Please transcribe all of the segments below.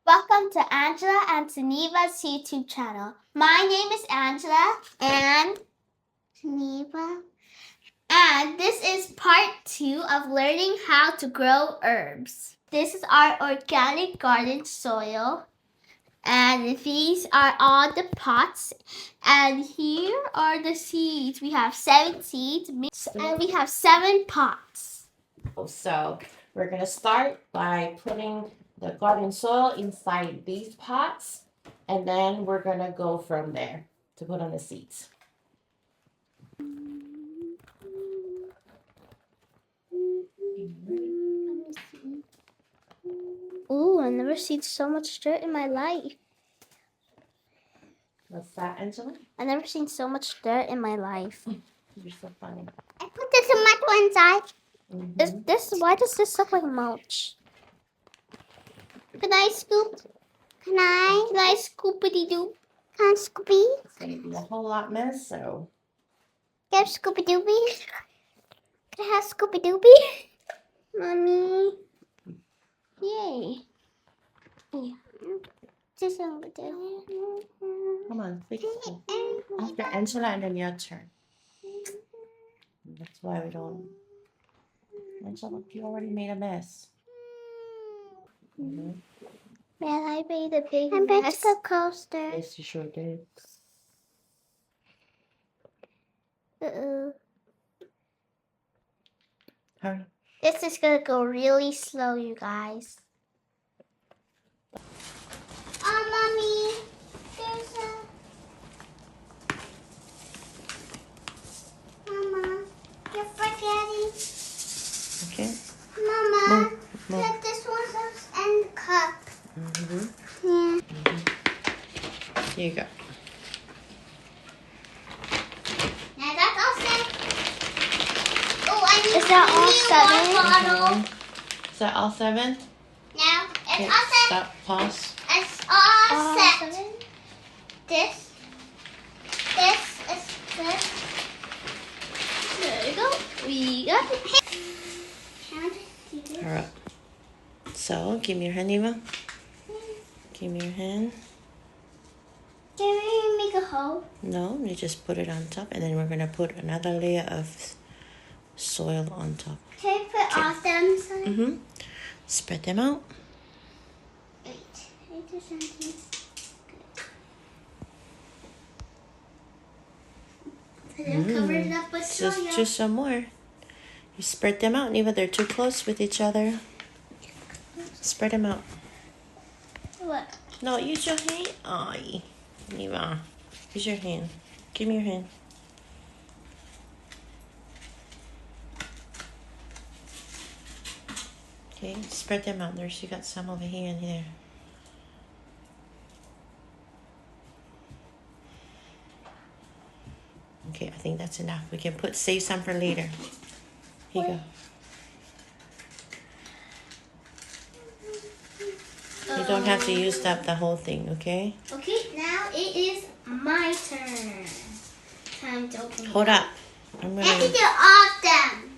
Welcome to Angela and Taneva's YouTube channel. My name is Angela and Taneva, and this is part 2 of learning how to grow herbs. This is our organic garden soil, and these are all the pots, and here are the seeds. We have 7 seeds, and we have 7 pots. So we're going to start by putting the garden soil inside these pots, and then we're going to go from there to put on the seeds. Ooh, I've never seen so much dirt in my life. What's that, Angela? I've never seen so much dirt in my life. You're so funny. I put the tomato inside. Mm-hmm. Why does this look like mulch? Can I scoop? Can I scoopity doo? Can I scoopy? It's going to be a whole lot mess, so. Can I have scoopy doopy? Can I have scoopy doopy? Mommy. Yay. Yeah. Just over there. Come on, fix it. After Angela, and then your turn. That's why we don't. Angela, you already made a mess. Mm-hmm. Man, I made a big mess. I'm coaster. Yes, you sure did. Uh-oh. Hurry. This is gonna go really slow, you guys. Mommy, there's Mama, you're forgetting. Okay. Mama, Move. put this one in the cup. Mm-hmm. Yeah. Mm-hmm. Here you go. Now that's all set. Oh, I need one bottle. Is that all 7? Now it's Okay, all set. stop. Pause. It's all set. This is this. There you go. We got it. All right. So, give me your hand, Eva. Give me your hand. Can we make a hole? No, you just put it on top, and then we're gonna put another layer of soil on top. Can I put all them side? Mm-hmm. Spread them out. Wait, I do something. Good. Cover it up with soil. Just some more. You spread them out, Neva. They're too close with each other. Spread them out. What? No, use your hand. Aye, Neva. Use your hand. Give me your hand. Okay, spread them out. There's you got some over here and here. Okay, I think that's enough. We can save some for later. Here you go. You don't have to use up the whole thing, okay? Okay, now it is my turn. Time to open. Hold up. I'm Let's gonna. take it off them.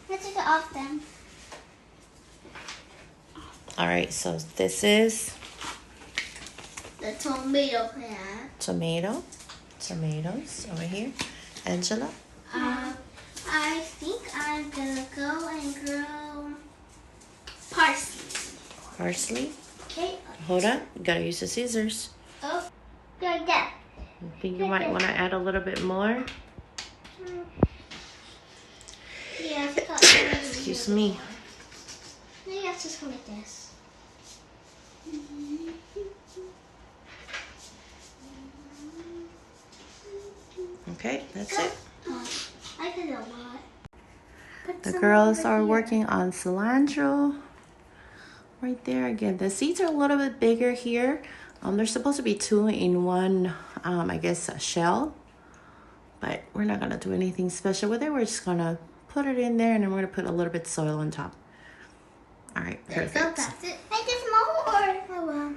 Let's take it off them. All right, so this is The tomato plant. tomatoes over here. Angela. I think I'm gonna go and grow parsley. Parsley. Okay. Hold up. You gotta use the scissors. Oh, good. Yeah. I think you might want to add a little bit more. Yeah. Excuse me. Maybe I'll just go like this. Okay, that's it. I did a lot. The girls are working on cilantro. Right there again. The seeds are a little bit bigger here. There's supposed to be 2 in 1, I guess, a shell. But we're not gonna do anything special with it. We're just gonna put it in there, and then we're gonna put a little bit of soil on top. All right, perfect. That's it. Make it small or oh well.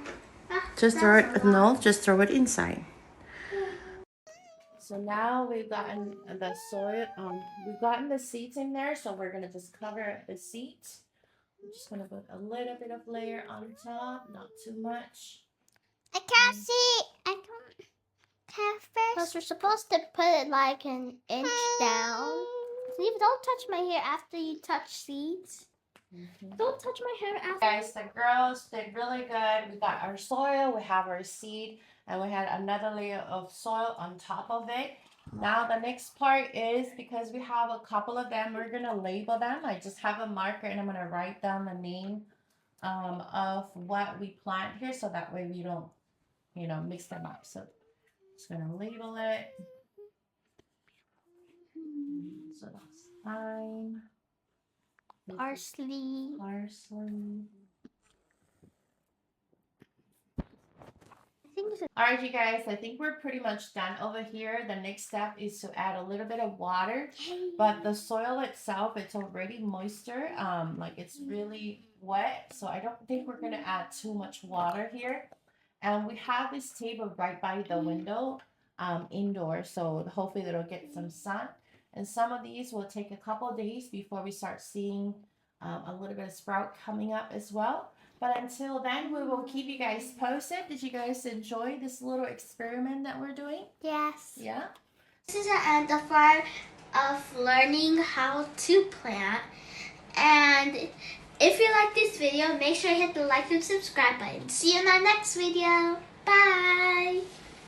Just throw it. No, just throw it inside. So now we've gotten the soil. We've gotten the seeds in there. So we're gonna just cover the seeds I'm just gonna put a little bit of layer on top, not too much. I can't see. I can't first. Because we're supposed to put it like an inch down. Steve, don't touch my hair after you touch seeds. Don't touch my hair after. Guys, the girls did really good. We got our soil, we have our seed, and we had another layer of soil on top of it. Now the next part is, because we have a couple of them, we're gonna label them. I just have a marker and I'm gonna write down the name of what we plant here, so that way we don't, you know, mix them up. So just gonna label it. So that's thyme, Parsley. parsley. I think this is. All right, you guys, I think we're pretty much done over here. The next step is to add a little bit of water, but the soil itself, it's already moisture, like it's really wet, so I don't think we're gonna add too much water here. And we have this table right by the window, indoors, so hopefully it'll get some sun. And some of these will take a couple of days before we start seeing a little bit of sprout coming up as well. But until then, we will keep you guys posted. Did you guys enjoy this little experiment that we're doing? Yes. Yeah? This is the end of learning how to plant. And if you like this video, make sure you hit the like and subscribe button. See you in our next video. Bye.